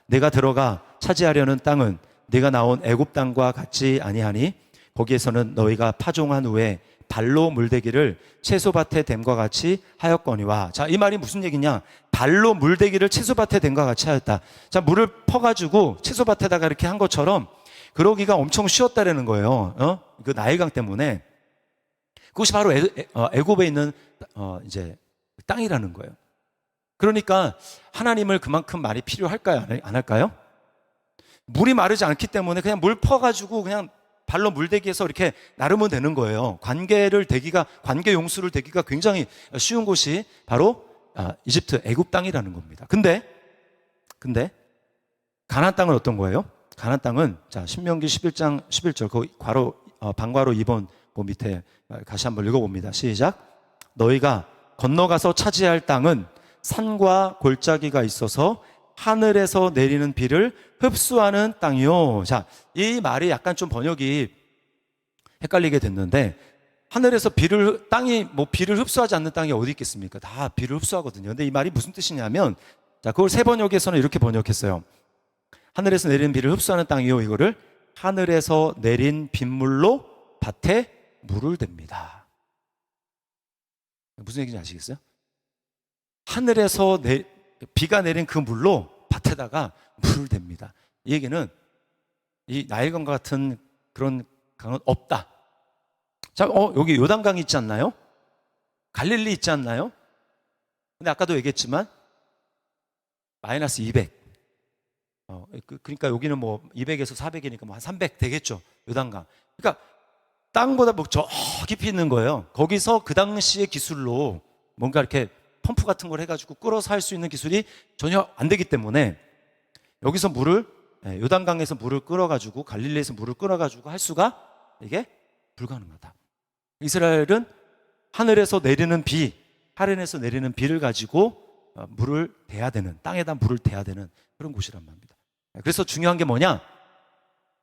내가 들어가 차지하려는 땅은 네가 나온 애굽 땅과 같지 아니하니 거기에서는 너희가 파종한 후에 발로 물대기를 채소밭에 댐과 같이 하였거니와. 자, 이 말이 무슨 얘기냐? 발로 물대기를 채소밭에 댐과 같이 하였다. 자, 물을 퍼가지고 채소밭에다가 이렇게 한 것처럼 그러기가 엄청 쉬웠다라는 거예요. 그 나일강 때문에. 그것이 바로 애굽에 있는 이제 땅이라는 거예요. 그러니까 하나님을 그만큼 많이 필요할까요? 안 할까요? 물이 마르지 않기 때문에 그냥 물 퍼가지고 그냥 발로 물대기해서 이렇게 나르면 되는 거예요. 관계 용수를 대기가 굉장히 쉬운 곳이 바로 이집트 애굽 땅이라는 겁니다. 근데 가나안 땅은 어떤 거예요? 가나안 땅은 자 신명기 11장 11절 그 방괄호 2번 그 밑에 다시 한번 읽어봅니다. 시작. 너희가 건너가서 차지할 땅은 산과 골짜기가 있어서 하늘에서 내리는 비를 흡수하는 땅이요. 자, 이 말이 약간 좀 번역이 헷갈리게 됐는데 하늘에서 땅이 비를 흡수하지 않는 땅이 어디 있겠습니까? 다 비를 흡수하거든요. 근데 이 말이 무슨 뜻이냐면 자, 그걸 새 번역에서는 이렇게 번역했어요. 하늘에서 내리는 비를 흡수하는 땅이요. 이거를 하늘에서 내린 빗물로 밭에 물을 댑니다. 무슨 얘기인지 아시겠어요? 하늘에서 비가 내린 그 물로 밭에다가 물을 댑니다. 이 얘기는 이 나일강과 같은 그런 강은 없다. 자, 여기 요단강이 있지 않나요? 갈릴리 있지 않나요? 근데 아까도 얘기했지만 마이너스 200. 그러니까 여기는 뭐 200에서 400이니까 뭐 한 300 되겠죠. 요단강. 그러니까 땅보다 뭐 저 깊이 있는 거예요. 거기서 그 당시의 기술로 뭔가 이렇게 펌프 같은 걸 해가지고 끌어서 할 수 있는 기술이 전혀 안 되기 때문에 여기서 요단강에서 물을 끌어가지고 갈릴리에서 물을 끌어가지고 할 수가 이게 불가능하다. 이스라엘은 하늘에서 내리는 비를 가지고 물을 대야 되는, 땅에다 물을 대야 되는 그런 곳이란 말입니다. 그래서 중요한 게 뭐냐?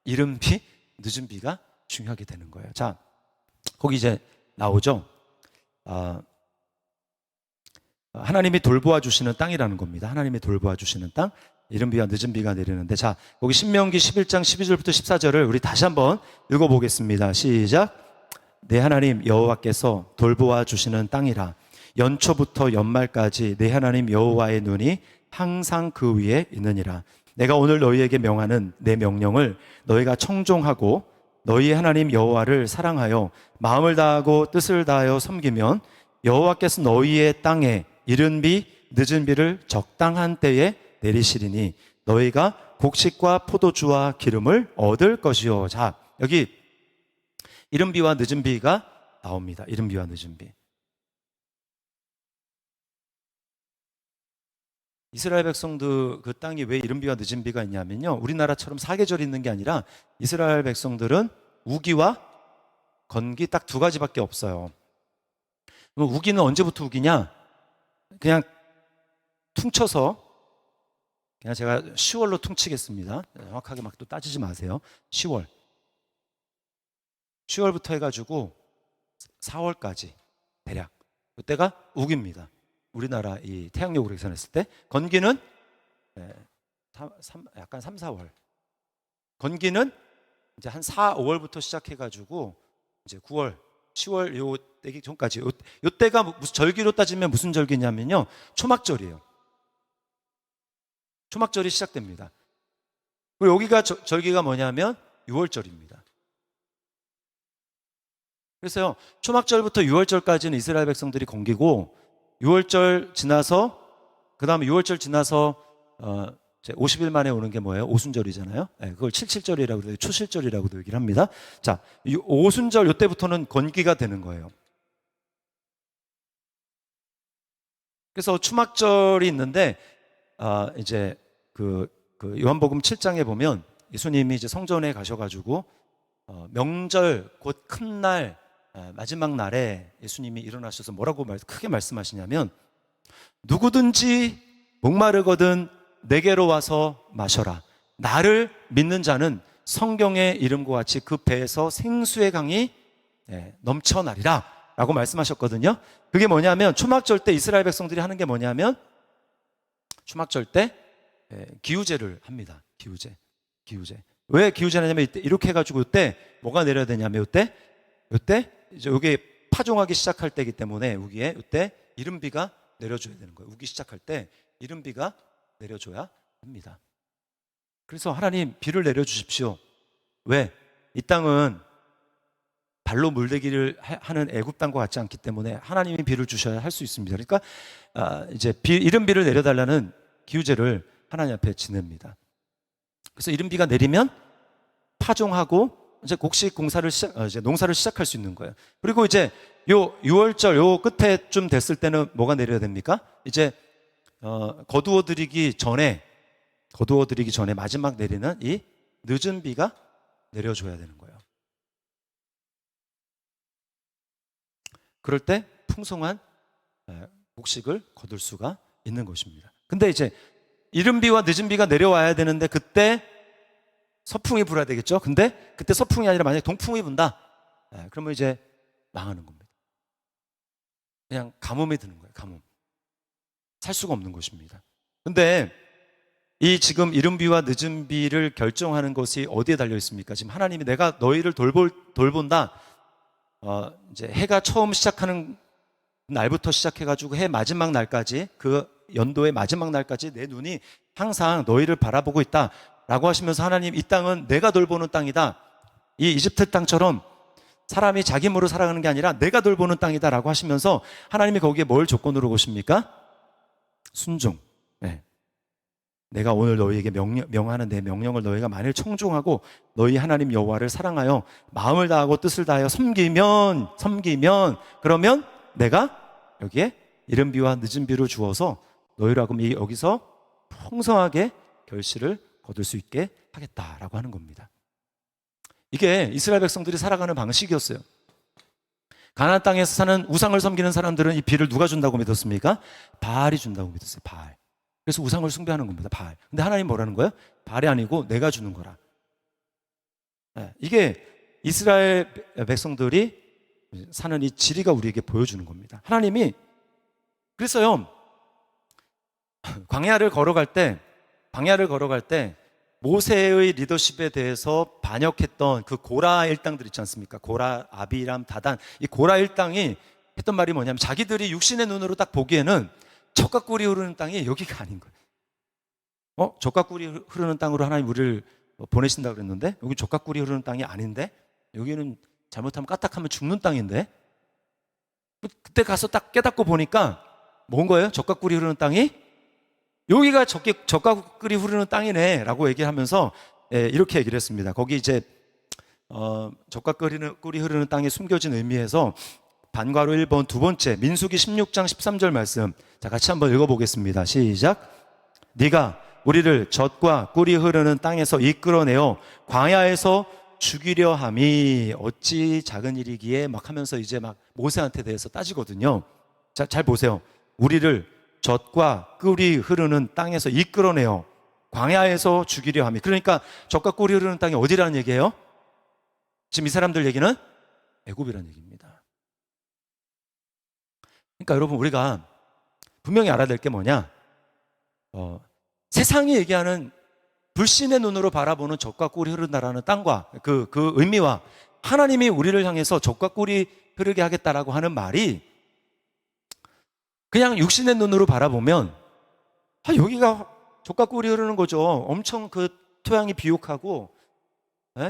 이른 비, 늦은 비가 중요하게 되는 거예요. 자, 거기 이제 나오죠. 하나님이 돌보아 주시는 땅이라는 겁니다. 하나님이 돌보아 주시는 땅, 이른 비와 늦은 비가 내리는데, 자, 거기 신명기 11장 12절부터 14절을 우리 다시 한번 읽어보겠습니다. 시작. 내 하나님 여호와께서 돌보아 주시는 땅이라. 연초부터 연말까지 내 하나님 여호와의 눈이 항상 그 위에 있느니라. 내가 오늘 너희에게 명하는 내 명령을 너희가 청종하고 너희 하나님 여호와를 사랑하여 마음을 다하고 뜻을 다하여 섬기면 여호와께서 너희의 땅에 이른 비 늦은 비를 적당한 때에 내리시리니 너희가 곡식과 포도주와 기름을 얻을 것이요. 자, 여기 이른 비와 늦은 비가 나옵니다. 이른 비와 늦은 비. 이스라엘 백성들 그 땅이 왜 이른 비와 늦은 비가 있냐면요, 우리나라처럼 사계절이 있는 게 아니라 이스라엘 백성들은 우기와 건기 딱 두 가지밖에 없어요. 그럼 우기는 언제부터 우기냐? 그냥 퉁쳐서, 그냥 제가 10월로 퉁치겠습니다. 정확하게 막 또 따지지 마세요. 10월부터 해가지고 4월까지 대략 그때가 우기입니다. 우리나라 이 태양력으로 계산했을 때. 건기는 약간 3, 4월. 건기는 이제 한 4, 5월부터 시작해가지고 이제 9월, 10월 요 되기 전까지. 요 때가 무슨 절기로 따지면 무슨 절기냐면요, 초막절이에요. 초막절이 시작됩니다. 그리고 여기가 절기가 뭐냐면 6월절입니다. 그래서요, 초막절부터 6월절까지는 이스라엘 백성들이 건기고, 6월절 지나서, 그 다음에 6월절 지나서 50일 만에 오는 게 뭐예요? 오순절이잖아요. 네, 그걸 칠칠절이라고 그래요. 초실절이라고도 얘기를 합니다. 자, 오순절 요때부터는 건기가 되는 거예요. 그래서 추막절이 있는데, 이제 그 요한복음 7장에 보면 예수님이 이제 성전에 가셔가지고 명절 곧 큰 날, 마지막 날에 예수님이 일어나셔서 뭐라고 크게 말씀하시냐면, 누구든지 목마르거든 내게로 와서 마셔라. 나를 믿는 자는 성경의 이름과 같이 그 배에서 생수의 강이 넘쳐나리라 라고 말씀하셨거든요. 그게 뭐냐면, 초막절 때 이스라엘 백성들이 하는 게 뭐냐면, 초막절 때 기우제를 합니다. 기우제. 왜 기우제를 하냐면, 이렇게 해가지고 이때 뭐가 내려야 되냐면, 이때 이제 이게 파종하기 시작할 때이기 때문에 우기에 이때 이른 비가 내려줘야 되는 거예요. 우기 시작할 때 이른 비가 내려줘야 합니다. 그래서 하나님 비를 내려주십시오. 왜? 이 땅은 발로 물대기를 하는 애굽 땅과 같지 않기 때문에 하나님이 비를 주셔야 할 수 있습니다. 그러니까 이제 이른 비를 내려달라는 기우제를 하나님 앞에 지냅니다. 그래서 이른 비가 내리면 파종하고 이제 곡식 공사를 이제 농사를 시작할 수 있는 거예요. 그리고 이제 요 6월절 요 끝에쯤 됐을 때는 뭐가 내려야 됩니까? 이제 거두어 드리기 전에 마지막 내리는 이 늦은 비가 내려줘야 되는 거예요. 그럴 때 풍성한 곡식을 거둘 수가 있는 것입니다. 근데 이제 이른 비와 늦은 비가 내려와야 되는데 그때 서풍이 불어야 되겠죠? 근데 그때 서풍이 아니라 만약에 동풍이 분다, 그러면 이제 망하는 겁니다. 그냥 가뭄이 드는 거예요. 가뭄. 살 수가 없는 것입니다. 근데 이 지금 이른 비와 늦은 비를 결정하는 것이 어디에 달려 있습니까? 지금 하나님이 내가 너희를 돌본다. 이제 해가 처음 시작하는 날부터 시작해가지고 해 마지막 날까지, 그 연도의 마지막 날까지 내 눈이 항상 너희를 바라보고 있다 라고 하시면서, 하나님 이 땅은 내가 돌보는 땅이다, 이 이집트 땅처럼 사람이 자기 힘으로 살아가는 게 아니라 내가 돌보는 땅이다 라고 하시면서, 하나님이 거기에 뭘 조건으로 보십니까? 순종. 내가 오늘 너희에게 명하는 내 명령을 너희가 만일 청종하고 너희 하나님 여호와를 사랑하여 마음을 다하고 뜻을 다하여 섬기면 그러면 내가 여기에 이른 비와 늦은 비를 주어서 너희로 하여금 여기서 풍성하게 결실을 거둘 수 있게 하겠다라고 하는 겁니다. 이게 이스라엘 백성들이 살아가는 방식이었어요. 가나안 땅에서 사는 우상을 섬기는 사람들은 이 비를 누가 준다고 믿었습니까? 바알이 준다고 믿었어요. 바알. 그래서 우상을 숭배하는 겁니다. 바알. 근데 하나님 뭐라는 거예요? 바알이 아니고 내가 주는 거라. 이게 이스라엘 백성들이 사는 이 지리가 우리에게 보여주는 겁니다. 하나님이 그랬어요. 광야를 걸어갈 때 모세의 리더십에 대해서 반역했던 그 고라 일당들 있지 않습니까? 고라, 아비람, 다단. 이 고라 일당이 했던 말이 뭐냐면 자기들이 육신의 눈으로 딱 보기에는 젖과 꿀이 흐르는 땅이 여기가 아닌 거예요. 젖과 꿀이 흐르는 땅으로 하나님 우리를 보내신다 그랬는데 여기 젖과 꿀이 흐르는 땅이 아닌데 여기는 잘못하면 까딱하면 죽는 땅인데 그때 가서 딱 깨닫고 보니까 뭔 거예요? 젖과 꿀이 흐르는 땅이 여기가 젖과 꿀이 흐르는 땅이네 라고 얘기하면서 이렇게 얘기를 했습니다. 거기 이제 젖과 꿀이 흐르는 땅에 숨겨진 의미에서 반괄호 1번 두 번째 민수기 16장 13절 말씀, 자 같이 한번 읽어보겠습니다. 시작. 네가 우리를 젖과 꿀이 흐르는 땅에서 이끌어내어 광야에서 죽이려 함이 어찌 작은 일이기에 막 하면서 이제 막 모세한테 대해서 따지거든요. 자, 잘 보세요. 우리를 젖과 꿀이 흐르는 땅에서 이끌어내어 광야에서 죽이려 함이, 그러니까 젖과 꿀이 흐르는 땅이 어디라는 얘기예요? 지금 이 사람들 얘기는 애굽이라는 얘기입니다. 그러니까 여러분 우리가 분명히 알아야 될 게 뭐냐, 세상이 얘기하는 불신의 눈으로 바라보는 젖과 꿀이 흐른다라는 땅과 그 의미와 하나님이 우리를 향해서 젖과 꿀이 흐르게 하겠다라고 하는 말이 그냥 육신의 눈으로 바라보면 여기가 젖과 꿀이 흐르는 거죠. 엄청 그 토양이 비옥하고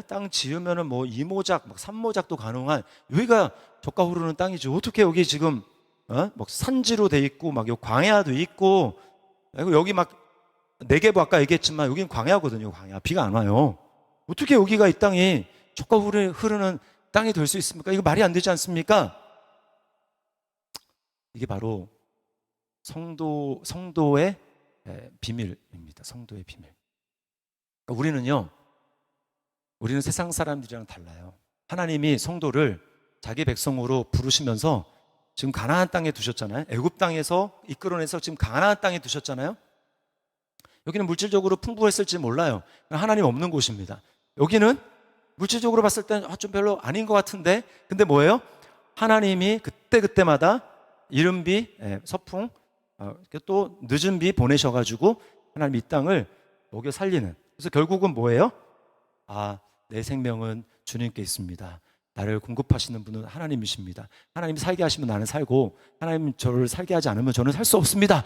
땅 지으면은 뭐 2모작, 막 3모작도 가능한 여기가 젖과 흐르는 땅이죠. 어떻게 여기 지금 막 산지로 돼 있고 막 요 광야도 있고 여기 막 네게부 아까 얘기했지만 여기는 광야거든요. 광야. 비가 안 와요. 어떻게 여기가 이 땅이 젖과 흐르는 땅이 될 수 있습니까? 이거 말이 안 되지 않습니까? 이게 바로 성도의 비밀입니다. 성도의 비밀. 그러니까 우리는 세상 사람들이랑 달라요. 하나님이 성도를 자기 백성으로 부르시면서 지금 가나안 땅에 두셨잖아요. 애굽 땅에서 이끌어내서 지금 가나안 땅에 두셨잖아요. 여기는 물질적으로 풍부했을지 몰라요. 하나님 없는 곳입니다. 여기는 물질적으로 봤을 때는 좀 별로 아닌 것 같은데, 근데 뭐예요? 하나님이 그때마다 이른 비, 서풍, 또 늦은 비 보내셔가지고 하나님 이 땅을 먹여 살리는. 그래서 결국은 뭐예요? 내 생명은 주님께 있습니다. 나를 공급하시는 분은 하나님이십니다. 하나님이 살게 하시면 나는 살고 하나님 저를 살게 하지 않으면 저는 살 수 없습니다.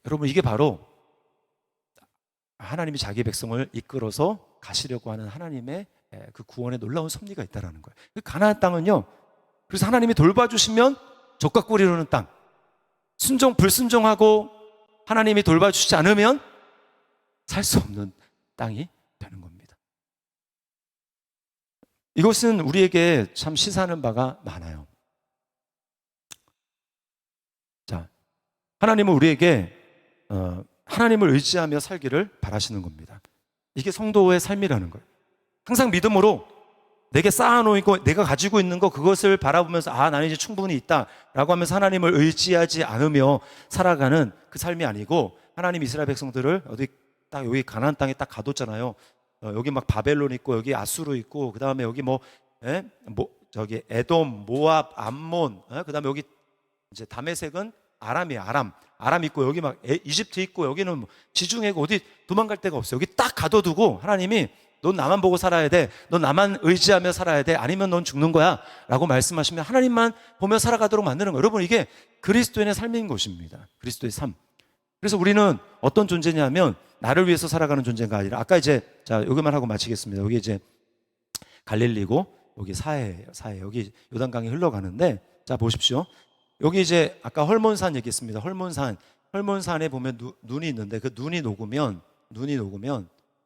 여러분 이게 바로 하나님이 자기 백성을 이끌어서 가시려고 하는 하나님의 그 구원의 놀라운 섭리가 있다는 거예요. 가나안 땅은요, 그래서 하나님이 돌봐주시면 젖과 꿀이 흐르는 땅, 불순종하고 하나님이 돌봐주시지 않으면 살 수 없는 땅이 되는 겁니다. 이것은 우리에게 참 시사하는 바가 많아요. 자, 하나님은 우리에게 하나님을 의지하며 살기를 바라시는 겁니다. 이게 성도의 삶이라는 거예요. 항상 믿음으로 내게 쌓아놓고 내가 가지고 있는 거 그것을 바라보면서 나는 이제 충분히 있다라고 하면서 하나님을 의지하지 않으며 살아가는 그 삶이 아니고, 하나님 이스라엘 백성들을 딱 여기 가나안 땅에 딱 가뒀잖아요. 여기 막 바벨론 있고 여기 아수르 있고 그 다음에 여기 저기 에돔, 모압, 암몬, 그 다음에 여기 이제 다메섹은 아람이에요. 아람 있고 여기 막 이집트 있고 여기는 지중해고 어디 도망갈 데가 없어요. 여기 딱 가둬두고 하나님이 넌 나만 보고 살아야 돼, 넌 나만 의지하며 살아야 돼, 아니면 넌 죽는 거야 라고 말씀하시면 하나님만 보며 살아가도록 만드는 거예요. 여러분 이게 그리스도인의 삶인 것입니다. 그리스도의 삶. 그래서 우리는 어떤 존재냐면 나를 위해서 살아가는 존재가 아니라, 아까 이제 자 여기만 하고 마치겠습니다. 여기 이제 갈릴리고 여기 사해예요. 여기 요단강이 흘러가는데, 자 보십시오. 여기 이제 아까 헐몬산 얘기했습니다. 헐몬산에 보면 눈이 있는데 그 눈이 녹으면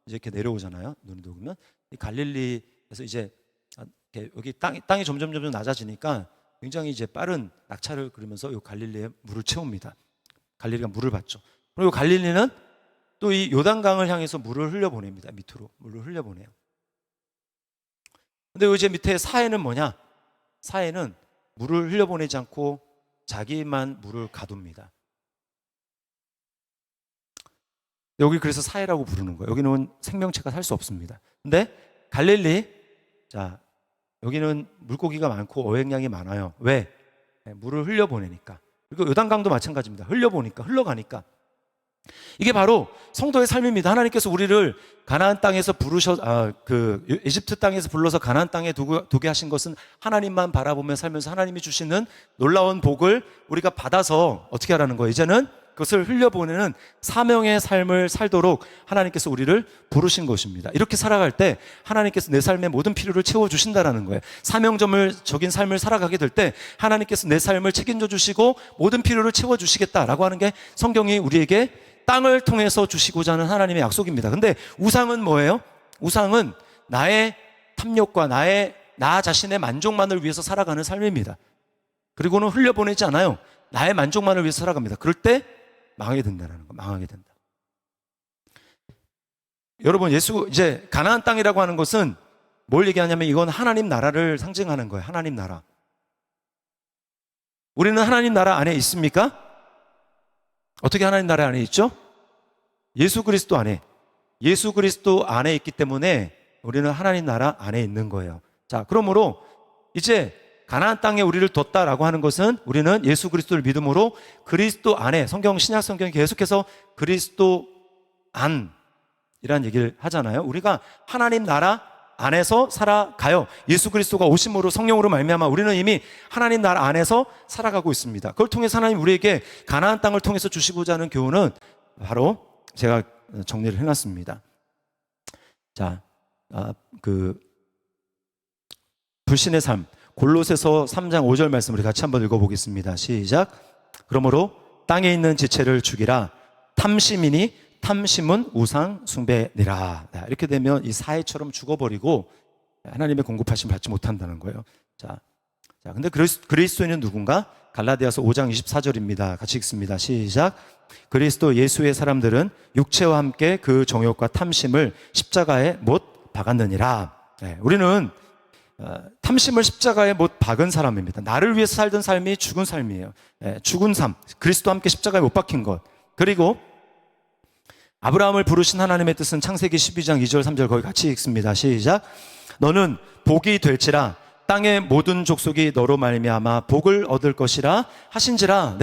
이제 이렇게 내려오잖아요. 눈이 녹으면 이 갈릴리에서 이제 여기 땅이 점점 낮아지니까 굉장히 이제 빠른 낙차를 그리면서 이 갈릴리에 물을 채웁니다. 갈릴리가 물을 받죠. 그리고 갈릴리는 또 이 요단강을 향해서 물을 흘려보냅니다. 밑으로 물을 흘려보내요. 근데 이제 밑에 사해는 뭐냐? 사해는 물을 흘려보내지 않고 자기만 물을 가둡니다. 여기 그래서 사해라고 부르는 거예요. 여기는 생명체가 살 수 없습니다. 근데 갈릴리, 자, 여기는 물고기가 많고 어획량이 많아요. 왜? 물을 흘려보내니까. 그리고 요단강도 마찬가지입니다. 흘려보니까, 흘러가니까. 이게 바로 성도의 삶입니다. 하나님께서 우리를 가나안 땅에서 이집트 땅에서 불러서 가나안 땅에 두게 하신 것은 하나님만 바라보며 살면서 하나님이 주시는 놀라운 복을 우리가 받아서 어떻게 하라는 거예요? 이제는 그것을 흘려보내는 사명의 삶을 살도록 하나님께서 우리를 부르신 것입니다. 이렇게 살아갈 때 하나님께서 내 삶의 모든 필요를 채워주신다라는 거예요. 사명적인 삶을 살아가게 될 때 하나님께서 내 삶을 책임져 주시고 모든 필요를 채워주시겠다라고 하는 게 성경이 우리에게 땅을 통해서 주시고자 하는 하나님의 약속입니다. 근데 우상은 뭐예요? 우상은 나의 탐욕과 나 자신의 만족만을 위해서 살아가는 삶입니다. 그리고는 흘려보내지 않아요. 나의 만족만을 위해서 살아갑니다. 그럴 때 망하게 된다는 거, 망하게 된다. 여러분, 이제 가나안 땅이라고 하는 것은 뭘 얘기하냐면 이건 하나님 나라를 상징하는 거예요. 하나님 나라. 우리는 하나님 나라 안에 있습니까? 어떻게 하나님 나라 안에 있죠? 예수 그리스도 안에. 예수 그리스도 안에 있기 때문에 우리는 하나님 나라 안에 있는 거예요. 자, 그러므로 이제 가나안 땅에 우리를 뒀다라고 하는 것은 우리는 예수 그리스도를 믿음으로 그리스도 안에, 신약 성경이 계속해서 그리스도 안이라는 얘기를 하잖아요. 우리가 하나님 나라 안에서 살아가요. 예수 그리스도가 오심으로 성령으로 말미암아 우리는 이미 하나님 나라 안에서 살아가고 있습니다. 그걸 통해서 하나님 우리에게 가나안 땅을 통해서 주시고자 하는 교훈은 바로 제가 정리를 해놨습니다. 자, 불신의 삶, 골로새서 3장 5절 말씀 우리 같이 한번 읽어보겠습니다. 시작. 그러므로 땅에 있는 지체를 죽이라. 탐심이니 탐심은 우상 숭배니라. 이렇게 되면 이 사해처럼 죽어버리고 하나님의 공급하심 받지 못한다는 거예요. 자, 근데 그리스도인은 누군가? 갈라디아서 5장 24절입니다. 같이 읽습니다. 시작. 그리스도 예수의 사람들은 육체와 함께 그 정욕과 탐심을 십자가에 못 박았느니라. 우리는 탐심을 십자가에 못 박은 사람입니다. 나를 위해서 살던 삶이 죽은 삶이에요. 죽은 삶, 그리스도와 함께 십자가에 못 박힌 것. 그리고 아브라함을 부르신 하나님의 뜻은 창세기 12장 2절 3절 거기 같이 읽습니다. 시작. 너는 복이 될지라 땅의 모든 족속이 너로 말미암아 복을 얻을 것이라 하신지라.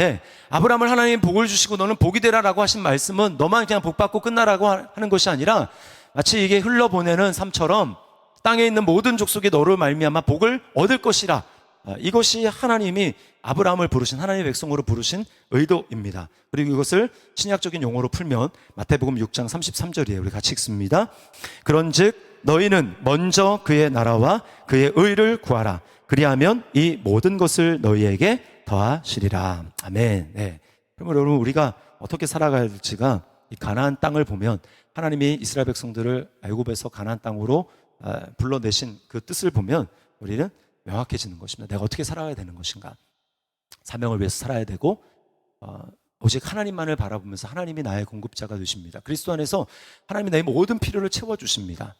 아브라함을 하나님이 복을 주시고 너는 복이 되라라고 하신 말씀은 너만 그냥 복 받고 끝나라고 하는 것이 아니라 마치 이게 흘러보내는 삶처럼 땅에 있는 모든 족속이 너로 말미암아 복을 얻을 것이라. 이것이 하나님이 아브라함을 부르신 하나님의 백성으로 부르신 의도입니다. 그리고 이것을 신약적인 용어로 풀면 마태복음 6장 33절이에요. 우리 같이 읽습니다. 그런즉 너희는 먼저 그의 나라와 그의 의를 구하라. 그리하면 이 모든 것을 너희에게 더하시리라. 아멘. 그러면 여러분 우리가 어떻게 살아가야 될지가 이 가나안 땅을 보면 하나님이 이스라엘 백성들을 애굽에서 가나안 땅으로 불러내신 그 뜻을 보면 우리는 명확해지는 것입니다. 내가 어떻게 살아가야 되는 것인가? 사명을 위해서 살아야 되고 오직 하나님만을 바라보면서 하나님이 나의 공급자가 되십니다. 그리스도 안에서 하나님이 나의 모든 필요를 채워주십니다.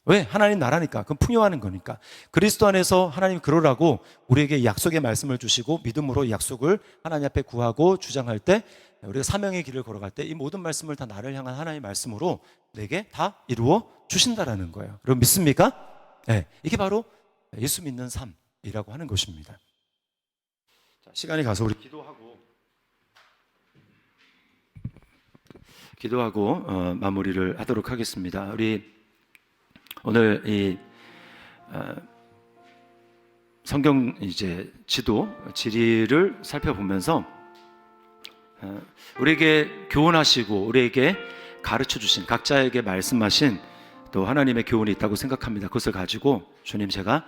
왜? 하나님 나라니까. 그건 풍요하는 거니까. 그리스도 안에서 하나님 그러라고 우리에게 약속의 말씀을 주시고 믿음으로 이 약속을 하나님 앞에 구하고 주장할 때 우리가 사명의 길을 걸어갈 때 이 모든 말씀을 다 나를 향한 하나님의 말씀으로 내게 다 이루어 주신다라는 거예요. 여러분 믿습니까? 이게 바로 예수 믿는 삶이라고 하는 것입니다. 자, 시간이 가서 우리 기도하고 마무리를 하도록 하겠습니다. 우리 오늘 이 성경 이제 지리를 살펴보면서 우리에게 교훈하시고 우리에게 가르쳐 주신 각자에게 말씀하신 또 하나님의 교훈이 있다고 생각합니다. 그것을 가지고 주님 제가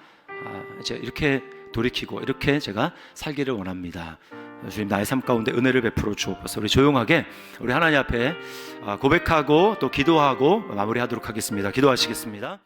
이제 이렇게 돌이키고 이렇게 제가 살기를 원합니다. 주님 나의 삶 가운데 은혜를 베풀어 주옵소서. 우리 조용하게 우리 하나님 앞에 고백하고 또 기도하고 마무리하도록 하겠습니다. 기도하시겠습니다.